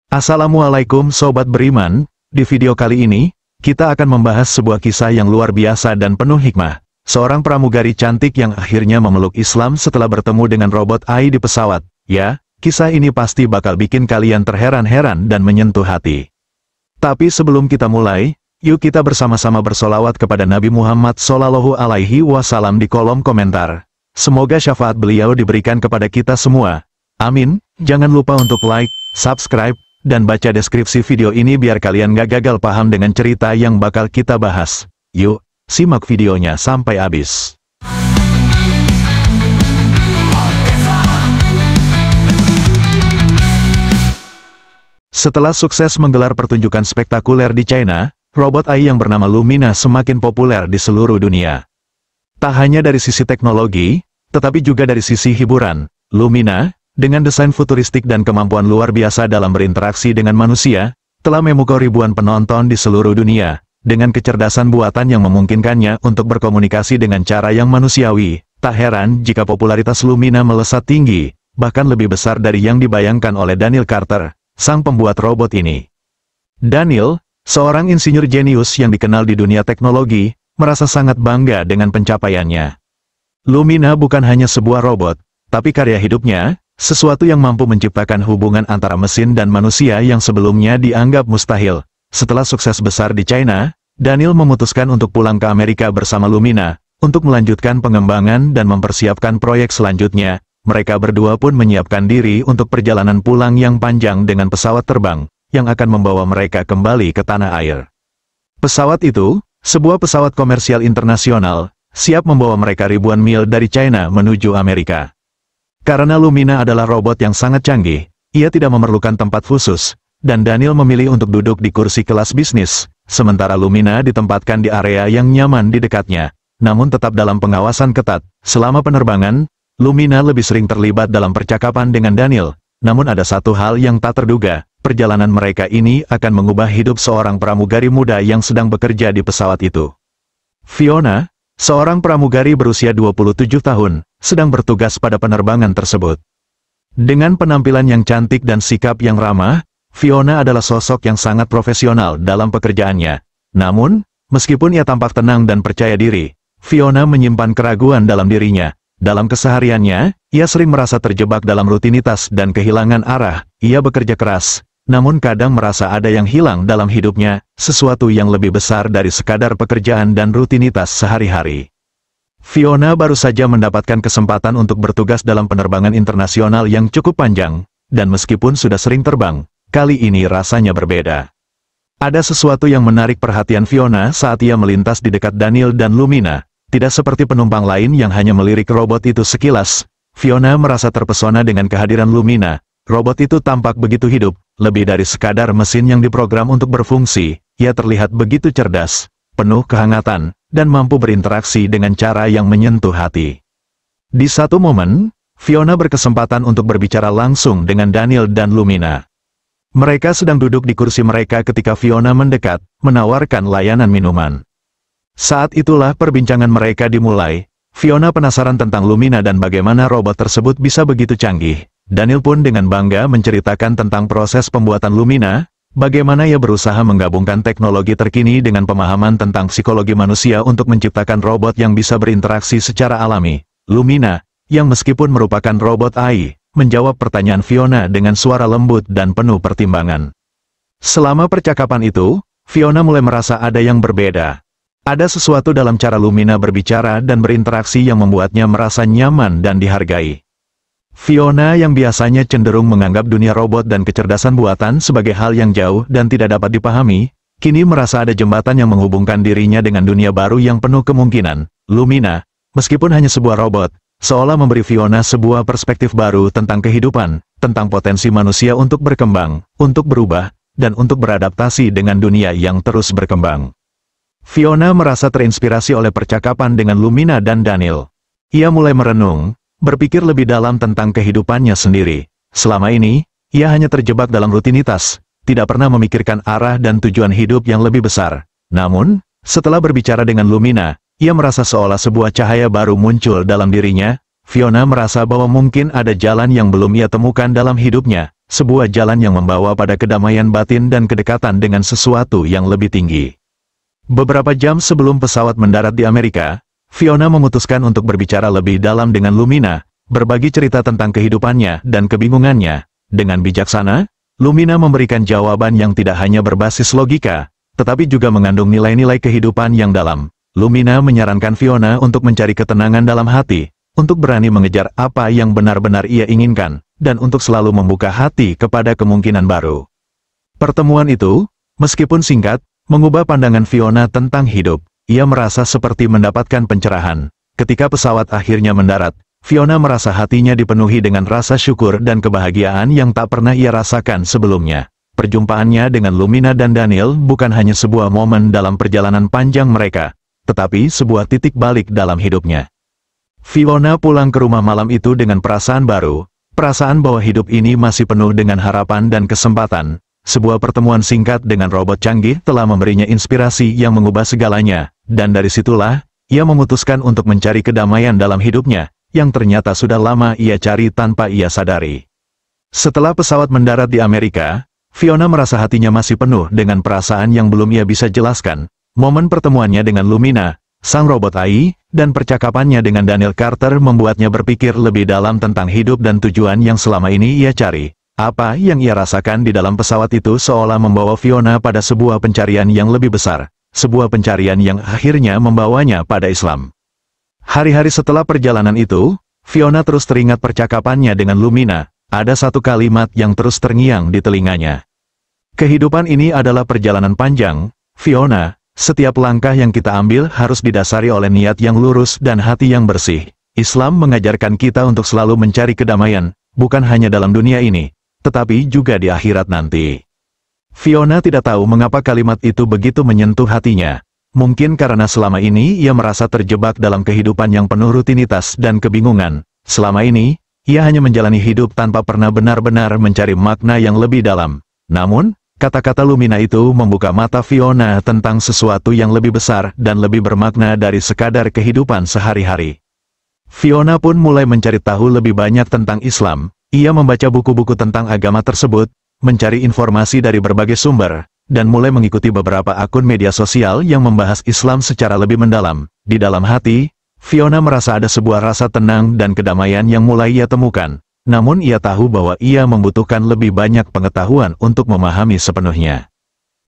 Assalamualaikum Sobat Beriman, di video kali ini, kita akan membahas sebuah kisah yang luar biasa dan penuh hikmah. Seorang pramugari cantik yang akhirnya memeluk Islam setelah bertemu dengan robot AI di pesawat. Ya, kisah ini pasti bakal bikin kalian terheran-heran dan menyentuh hati. Tapi sebelum kita mulai, yuk kita bersama-sama bersolawat kepada Nabi Muhammad SAW di kolom komentar. Semoga syafaat beliau diberikan kepada kita semua. Amin. Jangan lupa untuk like, subscribe, dan baca deskripsi video ini biar kalian gak gagal paham dengan cerita yang bakal kita bahas. Yuk, simak videonya sampai habis. Setelah sukses menggelar pertunjukan spektakuler di China, robot AI yang bernama Lumina semakin populer di seluruh dunia. Tak hanya dari sisi teknologi, tetapi juga dari sisi hiburan, Lumina, dengan desain futuristik dan kemampuan luar biasa dalam berinteraksi dengan manusia, telah memukau ribuan penonton di seluruh dunia, dengan kecerdasan buatan yang memungkinkannya untuk berkomunikasi dengan cara yang manusiawi. Tak heran jika popularitas Lumina melesat tinggi, bahkan lebih besar dari yang dibayangkan oleh Daniel Carter, sang pembuat robot ini. Daniel, seorang insinyur jenius yang dikenal di dunia teknologi, merasa sangat bangga dengan pencapaiannya. Lumina bukan hanya sebuah robot, tapi karya hidupnya, sesuatu yang mampu menciptakan hubungan antara mesin dan manusia yang sebelumnya dianggap mustahil. Setelah sukses besar di China, Daniel memutuskan untuk pulang ke Amerika bersama Lumina, untuk melanjutkan pengembangan dan mempersiapkan proyek selanjutnya. Mereka berdua pun menyiapkan diri untuk perjalanan pulang yang panjang dengan pesawat terbang, yang akan membawa mereka kembali ke tanah air. Pesawat itu, sebuah pesawat komersial internasional, siap membawa mereka ribuan mil dari China menuju Amerika. Karena Lumina adalah robot yang sangat canggih, ia tidak memerlukan tempat khusus, dan Daniel memilih untuk duduk di kursi kelas bisnis, sementara Lumina ditempatkan di area yang nyaman di dekatnya, namun tetap dalam pengawasan ketat. Selama penerbangan, Lumina lebih sering terlibat dalam percakapan dengan Daniel, namun ada satu hal yang tak terduga, perjalanan mereka ini akan mengubah hidup seorang pramugari muda yang sedang bekerja di pesawat itu. Fiona, seorang pramugari berusia 27 tahun, sedang bertugas pada penerbangan tersebut. Dengan penampilan yang cantik dan sikap yang ramah, Fiona adalah sosok yang sangat profesional dalam pekerjaannya. Namun, meskipun ia tampak tenang dan percaya diri, Fiona menyimpan keraguan dalam dirinya. Dalam kesehariannya, ia sering merasa terjebak dalam rutinitas dan kehilangan arah. Ia bekerja keras, namun kadang merasa ada yang hilang dalam hidupnya, sesuatu yang lebih besar dari sekadar pekerjaan dan rutinitas sehari-hari. Fiona baru saja mendapatkan kesempatan untuk bertugas dalam penerbangan internasional yang cukup panjang, dan meskipun sudah sering terbang, kali ini rasanya berbeda. Ada sesuatu yang menarik perhatian Fiona saat ia melintas di dekat Daniel dan Lumina. Tidak seperti penumpang lain yang hanya melirik robot itu sekilas, Fiona merasa terpesona dengan kehadiran Lumina. Robot itu tampak begitu hidup, lebih dari sekadar mesin yang diprogram untuk berfungsi. Ia terlihat begitu cerdas, penuh kehangatan, dan mampu berinteraksi dengan cara yang menyentuh hati. Di satu momen, Fiona berkesempatan untuk berbicara langsung dengan Daniel dan Lumina. Mereka sedang duduk di kursi mereka ketika Fiona mendekat, menawarkan layanan minuman. Saat itulah perbincangan mereka dimulai. Fiona penasaran tentang Lumina dan bagaimana robot tersebut bisa begitu canggih. Daniel pun dengan bangga menceritakan tentang proses pembuatan Lumina, bagaimana ia berusaha menggabungkan teknologi terkini dengan pemahaman tentang psikologi manusia untuk menciptakan robot yang bisa berinteraksi secara alami. Lumina, yang meskipun merupakan robot AI, menjawab pertanyaan Fiona dengan suara lembut dan penuh pertimbangan. Selama percakapan itu, Fiona mulai merasa ada yang berbeda. Ada sesuatu dalam cara Lumina berbicara dan berinteraksi yang membuatnya merasa nyaman dan dihargai. Fiona yang biasanya cenderung menganggap dunia robot dan kecerdasan buatan sebagai hal yang jauh dan tidak dapat dipahami, kini merasa ada jembatan yang menghubungkan dirinya dengan dunia baru yang penuh kemungkinan. Lumina, meskipun hanya sebuah robot, seolah memberi Fiona sebuah perspektif baru tentang kehidupan, tentang potensi manusia untuk berkembang, untuk berubah, dan untuk beradaptasi dengan dunia yang terus berkembang. Fiona merasa terinspirasi oleh percakapan dengan Lumina dan Daniel. Ia mulai merenung, berpikir lebih dalam tentang kehidupannya sendiri. Selama ini, ia hanya terjebak dalam rutinitas, tidak pernah memikirkan arah dan tujuan hidup yang lebih besar. Namun, setelah berbicara dengan Lumina, ia merasa seolah sebuah cahaya baru muncul dalam dirinya. Fiona merasa bahwa mungkin ada jalan yang belum ia temukan dalam hidupnya, sebuah jalan yang membawa pada kedamaian batin dan kedekatan dengan sesuatu yang lebih tinggi. Beberapa jam sebelum pesawat mendarat di Amerika, Fiona memutuskan untuk berbicara lebih dalam dengan Lumina, berbagi cerita tentang kehidupannya dan kebingungannya. Dengan bijaksana, Lumina memberikan jawaban yang tidak hanya berbasis logika, tetapi juga mengandung nilai-nilai kehidupan yang dalam. Lumina menyarankan Fiona untuk mencari ketenangan dalam hati, untuk berani mengejar apa yang benar-benar ia inginkan, dan untuk selalu membuka hati kepada kemungkinan baru. Pertemuan itu, meskipun singkat, mengubah pandangan Fiona tentang hidup. Ia merasa seperti mendapatkan pencerahan. Ketika pesawat akhirnya mendarat, Fiona merasa hatinya dipenuhi dengan rasa syukur dan kebahagiaan yang tak pernah ia rasakan sebelumnya. Perjumpaannya dengan Lumina dan Daniel bukan hanya sebuah momen dalam perjalanan panjang mereka, tetapi sebuah titik balik dalam hidupnya. Fiona pulang ke rumah malam itu dengan perasaan baru, perasaan bahwa hidup ini masih penuh dengan harapan dan kesempatan. Sebuah pertemuan singkat dengan robot canggih telah memberinya inspirasi yang mengubah segalanya, dan dari situlah, ia memutuskan untuk mencari kedamaian dalam hidupnya, yang ternyata sudah lama ia cari tanpa ia sadari. Setelah pesawat mendarat di Amerika, Fiona merasa hatinya masih penuh dengan perasaan yang belum ia bisa jelaskan. Momen pertemuannya dengan Lumina, sang robot AI, dan percakapannya dengan Daniel Carter membuatnya berpikir lebih dalam tentang hidup dan tujuan yang selama ini ia cari. Apa yang ia rasakan di dalam pesawat itu seolah membawa Fiona pada sebuah pencarian yang lebih besar, sebuah pencarian yang akhirnya membawanya pada Islam. Hari-hari setelah perjalanan itu, Fiona terus teringat percakapannya dengan Lumina. Ada satu kalimat yang terus terngiang di telinganya. Kehidupan ini adalah perjalanan panjang, Fiona. Setiap langkah yang kita ambil harus didasari oleh niat yang lurus dan hati yang bersih. Islam mengajarkan kita untuk selalu mencari kedamaian, bukan hanya dalam dunia ini, tetapi juga di akhirat nanti. Fiona tidak tahu mengapa kalimat itu begitu menyentuh hatinya. Mungkin karena selama ini ia merasa terjebak dalam kehidupan yang penuh rutinitas dan kebingungan. Selama ini, ia hanya menjalani hidup tanpa pernah benar-benar mencari makna yang lebih dalam. Namun, kata-kata Lumina itu membuka mata Fiona tentang sesuatu yang lebih besar dan lebih bermakna dari sekadar kehidupan sehari-hari. Fiona pun mulai mencari tahu lebih banyak tentang Islam. Ia membaca buku-buku tentang agama tersebut, mencari informasi dari berbagai sumber, dan mulai mengikuti beberapa akun media sosial yang membahas Islam secara lebih mendalam. Di dalam hati, Fiona merasa ada sebuah rasa tenang dan kedamaian yang mulai ia temukan. Namun ia tahu bahwa ia membutuhkan lebih banyak pengetahuan untuk memahami sepenuhnya.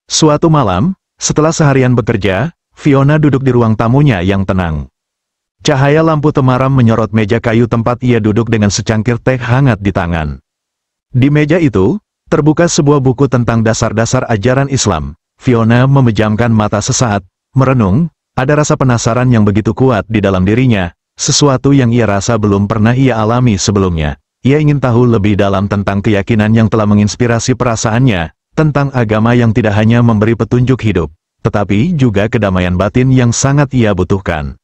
Suatu malam, setelah seharian bekerja, Fiona duduk di ruang tamunya yang tenang. Cahaya lampu temaram menyorot meja kayu tempat ia duduk dengan secangkir teh hangat di tangan. Di meja itu, terbuka sebuah buku tentang dasar-dasar ajaran Islam. Fiona memejamkan mata sesaat, merenung, ada rasa penasaran yang begitu kuat di dalam dirinya, sesuatu yang ia rasa belum pernah ia alami sebelumnya. Ia ingin tahu lebih dalam tentang keyakinan yang telah menginspirasi perasaannya, tentang agama yang tidak hanya memberi petunjuk hidup, tetapi juga kedamaian batin yang sangat ia butuhkan.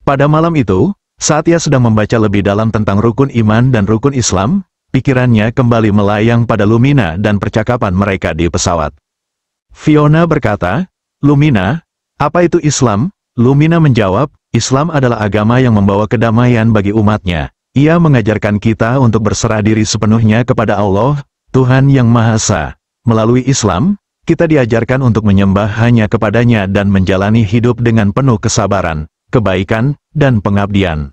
Pada malam itu, saat ia sedang membaca lebih dalam tentang rukun iman dan rukun Islam, pikirannya kembali melayang pada Lumina dan percakapan mereka di pesawat. Fiona berkata, "Lumina, apa itu Islam?" Lumina menjawab, "Islam adalah agama yang membawa kedamaian bagi umatnya. Ia mengajarkan kita untuk berserah diri sepenuhnya kepada Allah, Tuhan yang Maha Esa. Melalui Islam, kita diajarkan untuk menyembah hanya kepadanya dan menjalani hidup dengan penuh kesabaran, kebaikan, dan pengabdian."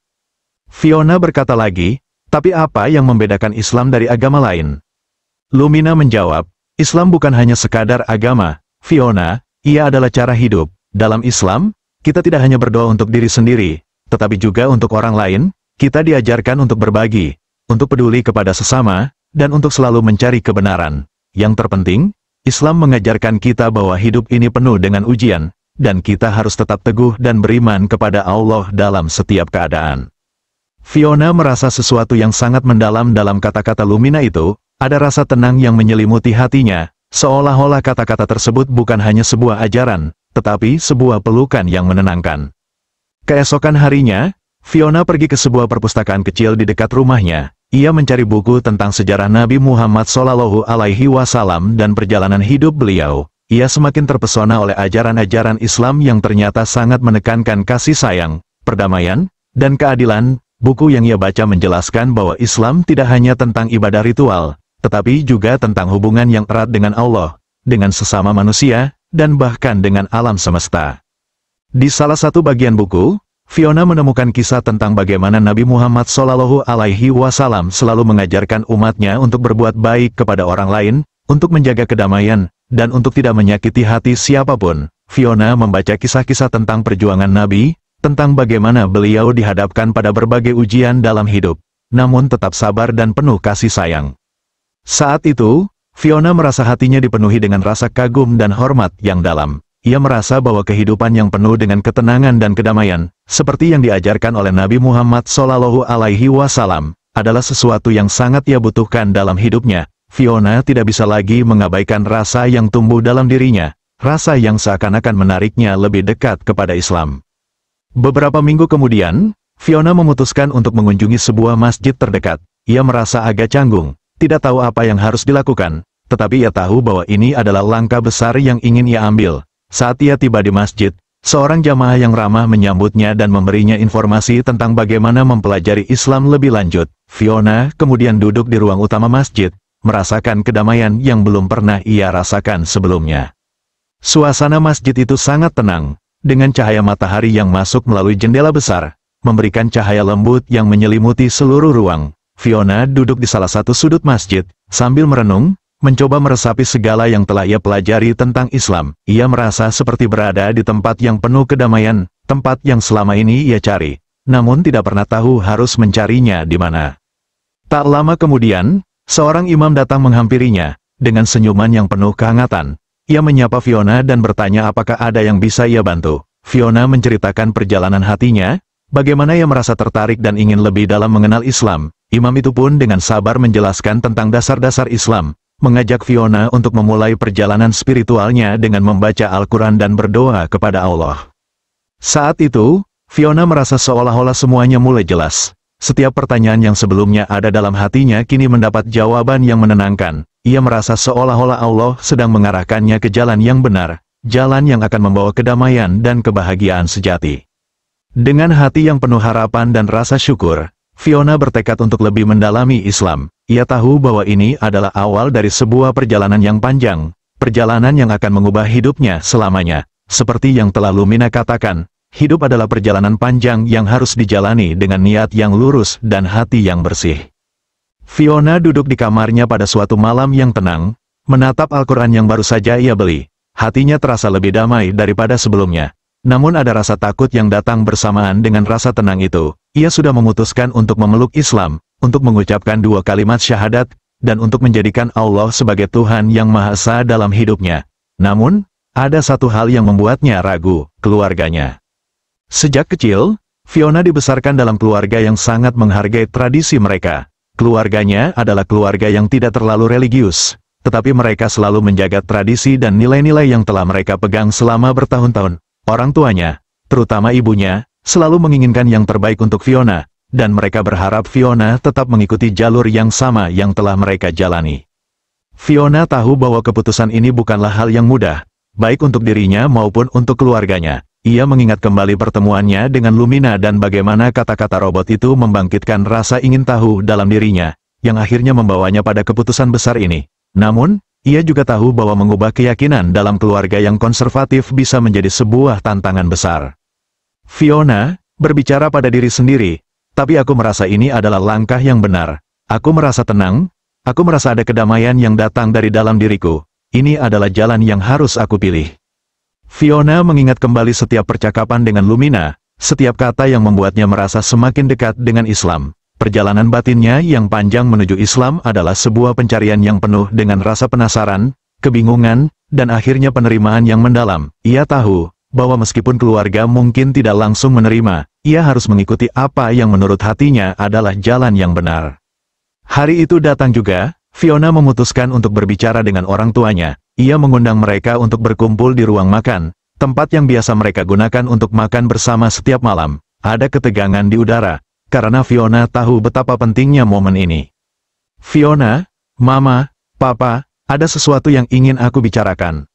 Fiona berkata lagi, "Tapi apa yang membedakan Islam dari agama lain?" Lumina menjawab, "Islam bukan hanya sekadar agama, Fiona, ia adalah cara hidup. Dalam Islam, kita tidak hanya berdoa untuk diri sendiri, tetapi juga untuk orang lain. Kita diajarkan untuk berbagi, untuk peduli kepada sesama, dan untuk selalu mencari kebenaran. Yang terpenting, Islam mengajarkan kita bahwa hidup ini penuh dengan ujian, dan kita harus tetap teguh dan beriman kepada Allah dalam setiap keadaan." Fiona merasa sesuatu yang sangat mendalam dalam kata-kata Lumina itu. Ada rasa tenang yang menyelimuti hatinya, seolah-olah kata-kata tersebut bukan hanya sebuah ajaran, tetapi sebuah pelukan yang menenangkan. Keesokan harinya, Fiona pergi ke sebuah perpustakaan kecil di dekat rumahnya. Ia mencari buku tentang sejarah Nabi Muhammad SAW dan perjalanan hidup beliau. Ia semakin terpesona oleh ajaran-ajaran Islam yang ternyata sangat menekankan kasih sayang, perdamaian, dan keadilan. Buku yang ia baca menjelaskan bahwa Islam tidak hanya tentang ibadah ritual, tetapi juga tentang hubungan yang erat dengan Allah, dengan sesama manusia, dan bahkan dengan alam semesta. Di salah satu bagian buku, Fiona menemukan kisah tentang bagaimana Nabi Muhammad SAW selalu mengajarkan umatnya untuk berbuat baik kepada orang lain, untuk menjaga kedamaian, dan untuk tidak menyakiti hati siapapun. Fiona membaca kisah-kisah tentang perjuangan Nabi, tentang bagaimana beliau dihadapkan pada berbagai ujian dalam hidup, namun tetap sabar dan penuh kasih sayang. Saat itu, Fiona merasa hatinya dipenuhi dengan rasa kagum dan hormat yang dalam. Ia merasa bahwa kehidupan yang penuh dengan ketenangan dan kedamaian, seperti yang diajarkan oleh Nabi Muhammad SAW, adalah sesuatu yang sangat ia butuhkan dalam hidupnya. Fiona tidak bisa lagi mengabaikan rasa yang tumbuh dalam dirinya, rasa yang seakan-akan menariknya lebih dekat kepada Islam. Beberapa minggu kemudian, Fiona memutuskan untuk mengunjungi sebuah masjid terdekat. Ia merasa agak canggung, tidak tahu apa yang harus dilakukan, tetapi ia tahu bahwa ini adalah langkah besar yang ingin ia ambil. Saat ia tiba di masjid, seorang jamaah yang ramah menyambutnya dan memberinya informasi tentang bagaimana mempelajari Islam lebih lanjut. Fiona kemudian duduk di ruang utama masjid, merasakan kedamaian yang belum pernah ia rasakan sebelumnya. Suasana masjid itu sangat tenang, dengan cahaya matahari yang masuk melalui jendela besar, memberikan cahaya lembut yang menyelimuti seluruh ruang. Fiona duduk di salah satu sudut masjid, sambil merenung, mencoba meresapi segala yang telah ia pelajari tentang Islam. Ia merasa seperti berada di tempat yang penuh kedamaian, tempat yang selama ini ia cari, namun tidak pernah tahu harus mencarinya di mana. Tak lama kemudian, seorang imam datang menghampirinya, dengan senyuman yang penuh kehangatan. Ia menyapa Fiona dan bertanya apakah ada yang bisa ia bantu. Fiona menceritakan perjalanan hatinya, bagaimana ia merasa tertarik dan ingin lebih dalam mengenal Islam. Imam itu pun dengan sabar menjelaskan tentang dasar-dasar Islam, mengajak Fiona untuk memulai perjalanan spiritualnya dengan membaca Al-Quran dan berdoa kepada Allah. Saat itu, Fiona merasa seolah-olah semuanya mulai jelas. Setiap pertanyaan yang sebelumnya ada dalam hatinya kini mendapat jawaban yang menenangkan. Ia merasa seolah-olah Allah sedang mengarahkannya ke jalan yang benar, jalan yang akan membawa kedamaian dan kebahagiaan sejati. Dengan hati yang penuh harapan dan rasa syukur, Fiona bertekad untuk lebih mendalami Islam. Ia tahu bahwa ini adalah awal dari sebuah perjalanan yang panjang, perjalanan yang akan mengubah hidupnya selamanya. Seperti yang telah Lumina katakan, hidup adalah perjalanan panjang yang harus dijalani dengan niat yang lurus dan hati yang bersih. Fiona duduk di kamarnya pada suatu malam yang tenang, menatap Al-Quran yang baru saja ia beli. Hatinya terasa lebih damai daripada sebelumnya. Namun ada rasa takut yang datang bersamaan dengan rasa tenang itu. Ia sudah memutuskan untuk memeluk Islam, untuk mengucapkan 2 kalimat syahadat, dan untuk menjadikan Allah sebagai Tuhan yang Maha Esa dalam hidupnya. Namun, ada satu hal yang membuatnya ragu, keluarganya. Sejak kecil, Fiona dibesarkan dalam keluarga yang sangat menghargai tradisi mereka. Keluarganya adalah keluarga yang tidak terlalu religius, tetapi mereka selalu menjaga tradisi dan nilai-nilai yang telah mereka pegang selama bertahun-tahun. Orang tuanya, terutama ibunya, selalu menginginkan yang terbaik untuk Fiona, dan mereka berharap Fiona tetap mengikuti jalur yang sama yang telah mereka jalani. Fiona tahu bahwa keputusan ini bukanlah hal yang mudah, baik untuk dirinya maupun untuk keluarganya. Ia mengingat kembali pertemuannya dengan Lumina dan bagaimana kata-kata robot itu membangkitkan rasa ingin tahu dalam dirinya, yang akhirnya membawanya pada keputusan besar ini. Namun, ia juga tahu bahwa mengubah keyakinan dalam keluarga yang konservatif bisa menjadi sebuah tantangan besar. Fiona berbicara pada diri sendiri, tapi aku merasa ini adalah langkah yang benar. Aku merasa tenang, aku merasa ada kedamaian yang datang dari dalam diriku. Ini adalah jalan yang harus aku pilih. Fiona mengingat kembali setiap percakapan dengan Lumina, setiap kata yang membuatnya merasa semakin dekat dengan Islam. Perjalanan batinnya yang panjang menuju Islam adalah sebuah pencarian yang penuh dengan rasa penasaran, kebingungan, dan akhirnya penerimaan yang mendalam. Ia tahu bahwa meskipun keluarga mungkin tidak langsung menerima, ia harus mengikuti apa yang menurut hatinya adalah jalan yang benar. Hari itu datang juga, Fiona memutuskan untuk berbicara dengan orang tuanya. Ia mengundang mereka untuk berkumpul di ruang makan, tempat yang biasa mereka gunakan untuk makan bersama setiap malam. Ada ketegangan di udara, karena Fiona tahu betapa pentingnya momen ini. Fiona, Mama, Papa, ada sesuatu yang ingin aku bicarakan.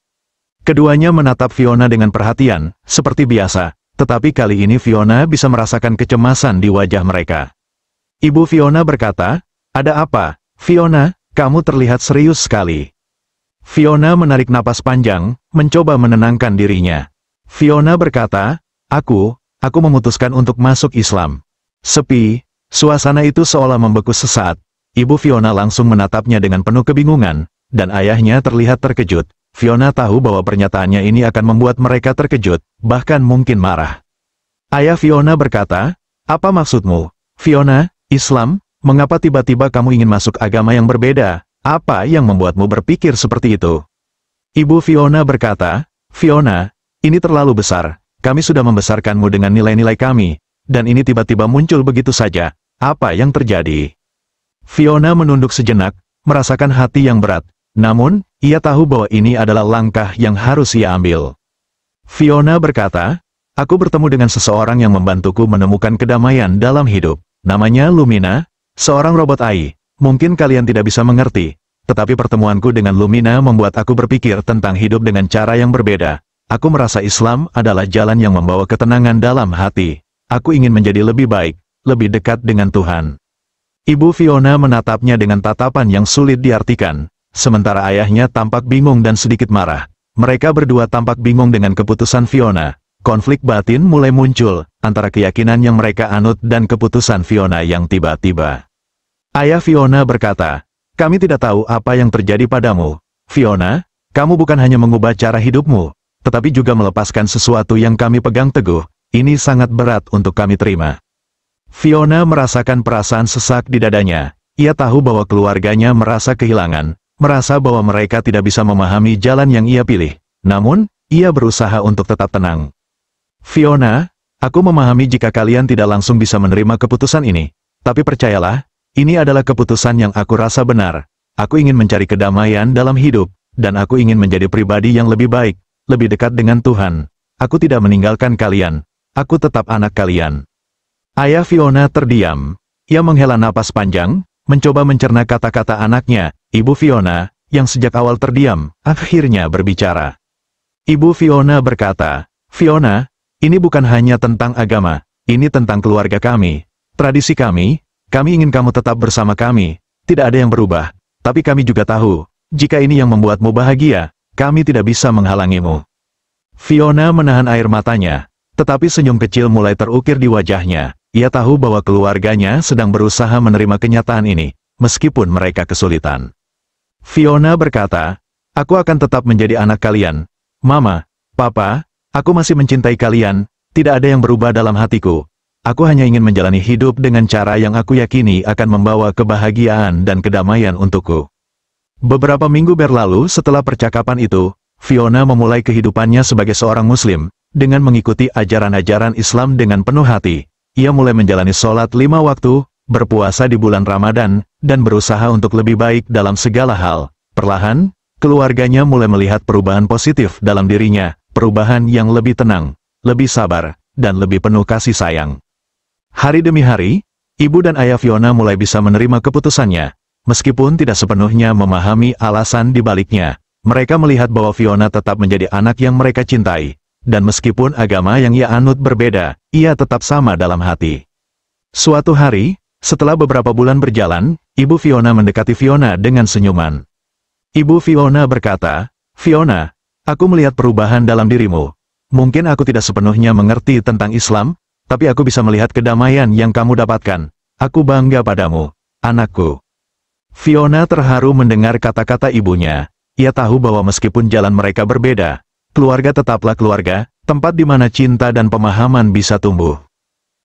Keduanya menatap Fiona dengan perhatian, seperti biasa, tetapi kali ini Fiona bisa merasakan kecemasan di wajah mereka. Ibu Fiona berkata, "Ada apa, Fiona?" kamu terlihat serius sekali. Fiona menarik napas panjang, mencoba menenangkan dirinya. Fiona berkata, aku memutuskan untuk masuk Islam. Sepi, suasana itu seolah membeku sesaat. Ibu Fiona langsung menatapnya dengan penuh kebingungan, dan ayahnya terlihat terkejut. Fiona tahu bahwa pernyataannya ini akan membuat mereka terkejut, bahkan mungkin marah. Ayah Fiona berkata, apa maksudmu? Fiona, Islam? Mengapa tiba-tiba kamu ingin masuk agama yang berbeda? Apa yang membuatmu berpikir seperti itu? Ibu Fiona berkata, Fiona, ini terlalu besar. Kami sudah membesarkanmu dengan nilai-nilai kami, dan ini tiba-tiba muncul begitu saja. Apa yang terjadi? Fiona menunduk sejenak, merasakan hati yang berat. Namun, ia tahu bahwa ini adalah langkah yang harus ia ambil. Fiona berkata, aku bertemu dengan seseorang yang membantuku menemukan kedamaian dalam hidup. Namanya Lumina, seorang robot AI. Mungkin kalian tidak bisa mengerti, tetapi pertemuanku dengan Lumina membuat aku berpikir tentang hidup dengan cara yang berbeda. Aku merasa Islam adalah jalan yang membawa ketenangan dalam hati. Aku ingin menjadi lebih baik, lebih dekat dengan Tuhan. Ibu Fiona menatapnya dengan tatapan yang sulit diartikan, sementara ayahnya tampak bingung dan sedikit marah. Mereka berdua tampak bingung dengan keputusan Fiona. Konflik batin mulai muncul, antara keyakinan yang mereka anut dan keputusan Fiona yang tiba-tiba. Ayah Fiona berkata, kami tidak tahu apa yang terjadi padamu. Fiona, kamu bukan hanya mengubah cara hidupmu, tetapi juga melepaskan sesuatu yang kami pegang teguh. Ini sangat berat untuk kami terima. Fiona merasakan perasaan sesak di dadanya. Ia tahu bahwa keluarganya merasa kehilangan, merasa bahwa mereka tidak bisa memahami jalan yang ia pilih. Namun, ia berusaha untuk tetap tenang. Fiona, aku memahami jika kalian tidak langsung bisa menerima keputusan ini. Tapi percayalah, ini adalah keputusan yang aku rasa benar. Aku ingin mencari kedamaian dalam hidup, dan aku ingin menjadi pribadi yang lebih baik, lebih dekat dengan Tuhan. Aku tidak meninggalkan kalian. Aku tetap anak kalian. Ayah Fiona terdiam. Ia menghela napas panjang, mencoba mencerna kata-kata anaknya. Ibu Fiona, yang sejak awal terdiam, akhirnya berbicara. Ibu Fiona berkata, Fiona, ini bukan hanya tentang agama, ini tentang keluarga kami, tradisi kami ingin kamu tetap bersama kami, tidak ada yang berubah, tapi kami juga tahu, jika ini yang membuatmu bahagia, kami tidak bisa menghalangimu. Fiona menahan air matanya, tetapi senyum kecil mulai terukir di wajahnya. Ia tahu bahwa keluarganya sedang berusaha menerima kenyataan ini, meskipun mereka kesulitan. Fiona berkata, aku akan tetap menjadi anak kalian. Mama, Papa, aku masih mencintai kalian, tidak ada yang berubah dalam hatiku. Aku hanya ingin menjalani hidup dengan cara yang aku yakini akan membawa kebahagiaan dan kedamaian untukku. Beberapa minggu berlalu setelah percakapan itu, Fiona memulai kehidupannya sebagai seorang Muslim, dengan mengikuti ajaran-ajaran Islam dengan penuh hati. Ia mulai menjalani sholat 5 waktu, berpuasa di bulan Ramadan, dan berusaha untuk lebih baik dalam segala hal. Perlahan, keluarganya mulai melihat perubahan positif dalam dirinya, perubahan yang lebih tenang, lebih sabar, dan lebih penuh kasih sayang. Hari demi hari, ibu dan ayah Fiona mulai bisa menerima keputusannya. Meskipun tidak sepenuhnya memahami alasan di baliknya, mereka melihat bahwa Fiona tetap menjadi anak yang mereka cintai. Dan meskipun agama yang ia anut berbeda, ia tetap sama dalam hati. Suatu hari, setelah beberapa bulan berjalan, Ibu Fiona mendekati Fiona dengan senyuman. Ibu Fiona berkata, Fiona, aku melihat perubahan dalam dirimu. Mungkin aku tidak sepenuhnya mengerti tentang Islam, tapi aku bisa melihat kedamaian yang kamu dapatkan. Aku bangga padamu, anakku. Fiona terharu mendengar kata-kata ibunya. Ia tahu bahwa meskipun jalan mereka berbeda, keluarga tetaplah keluarga, tempat di mana cinta dan pemahaman bisa tumbuh.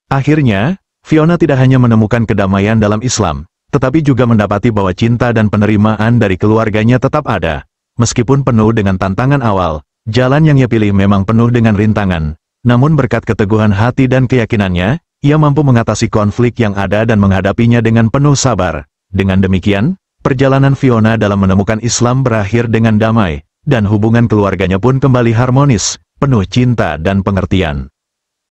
Akhirnya, Fiona tidak hanya menemukan kedamaian dalam Islam, tetapi juga mendapati bahwa cinta dan penerimaan dari keluarganya tetap ada. Meskipun penuh dengan tantangan awal, jalan yang ia pilih memang penuh dengan rintangan. Namun berkat keteguhan hati dan keyakinannya, ia mampu mengatasi konflik yang ada dan menghadapinya dengan penuh sabar. Dengan demikian, perjalanan Fiona dalam menemukan Islam berakhir dengan damai, dan hubungan keluarganya pun kembali harmonis, penuh cinta dan pengertian.